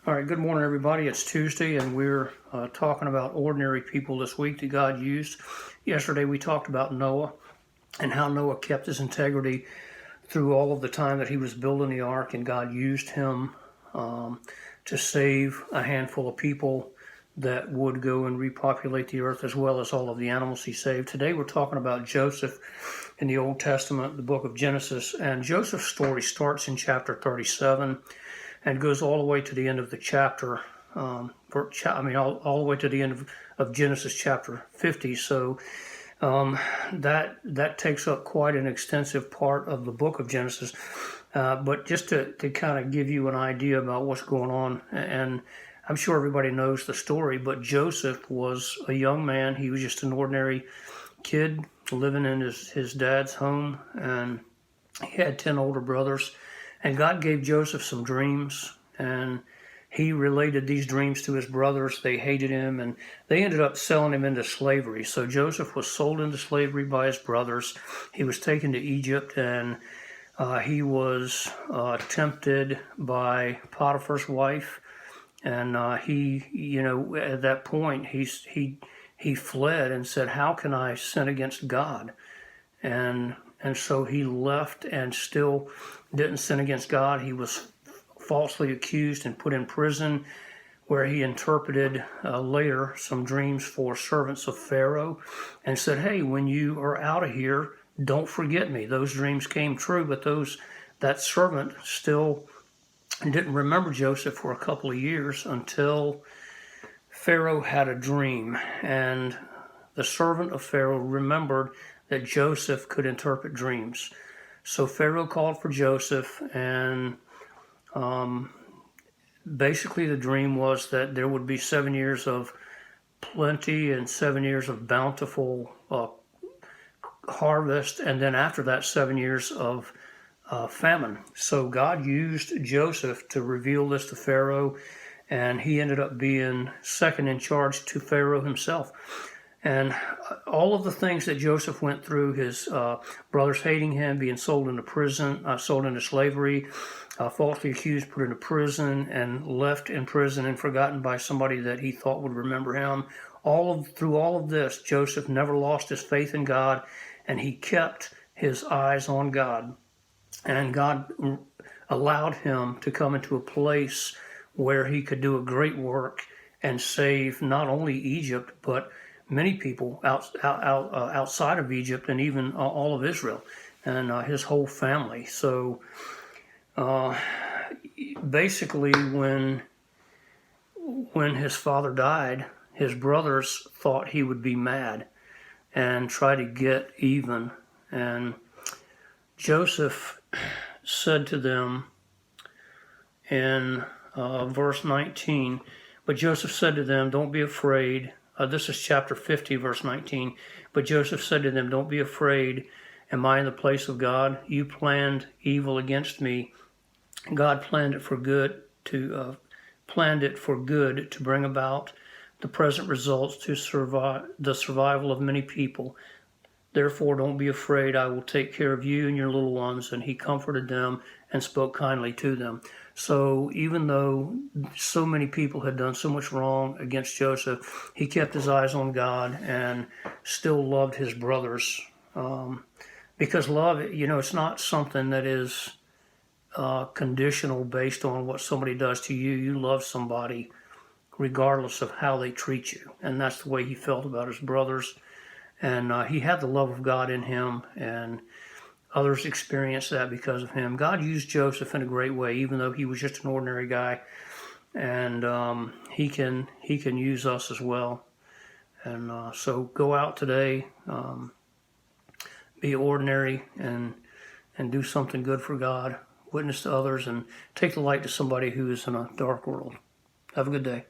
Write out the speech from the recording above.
All right, good morning, everybody. It's Tuesday, and we're talking about ordinary people this week that God used. Yesterday, we talked about Noah and how Noah kept his integrity through all of the time that he was building the ark, and God used him to save a handful of people that would go and repopulate the earth, as well as all of the animals he saved. Today, we're talking about Joseph in the Old Testament, the book of Genesis, and Joseph's story starts in chapter 37 and goes all the way to the end of the chapter, all the way to the end of Genesis chapter 50. So that takes up quite an extensive part of the book of Genesis. But just to kind of give you an idea about what's going on, and I'm sure everybody knows the story, but Joseph was a young man. He was just an ordinary kid living in his dad's home, and he had 10 older brothers. And God gave Joseph some dreams, and he related these dreams to his brothers. They hated him, and they ended up selling him into slavery. So Joseph was sold into slavery by his brothers. He was taken to Egypt, and he was tempted by Potiphar's wife. And at that point, he fled and said, "How can I sin against God?" And so he left and still didn't sin against God. He was falsely accused and put in prison, where he interpreted later some dreams for servants of Pharaoh and said, "Hey, when you are out of here, don't forget me." Those dreams came true, but that servant still didn't remember Joseph for a couple of years until Pharaoh had a dream, and the servant of Pharaoh remembered that Joseph could interpret dreams. So Pharaoh called for Joseph, and basically the dream was that there would be 7 years of plenty and 7 years of bountiful harvest, and then after that 7 years of famine. So God used Joseph to reveal this to Pharaoh, and he ended up being second in charge to Pharaoh himself. And all of the things that Joseph went through, his brothers hating him, being sold into prison, sold into slavery, falsely accused, put into prison, and left in prison and forgotten by somebody that he thought would remember him. Through all of this, Joseph never lost his faith in God, and he kept his eyes on God. And God allowed him to come into a place where he could do a great work and save not only Egypt, but many people outside of Egypt, and even all of Israel and his whole family. So basically, when his father died, his brothers thought he would be mad and try to get even. And Joseph said to them in verse 19, "But Joseph said to them, 'Don't be afraid.'" This is chapter 50, verse 19. "But Joseph said to them, 'Don't be afraid. Am I in the place of God? You planned evil against me. God planned it for good to bring about the present results, to survive the survival of many people. Therefore, don't be afraid. I will take care of you and your little ones.' And he comforted them and spoke kindly to them." So even though so many people had done so much wrong against Joseph, he kept his eyes on God and still loved his brothers. Because love, it's not something that is conditional based on what somebody does to you. You love somebody regardless of how they treat you. And that's the way he felt about his brothers. And he had the love of God in him, and others experienced that because of him. God used Joseph in a great way, even though he was just an ordinary guy. And he can use us as well. And so go out today, be ordinary, and do something good for God. Witness to others, and take the light to somebody who is in a dark world. Have a good day.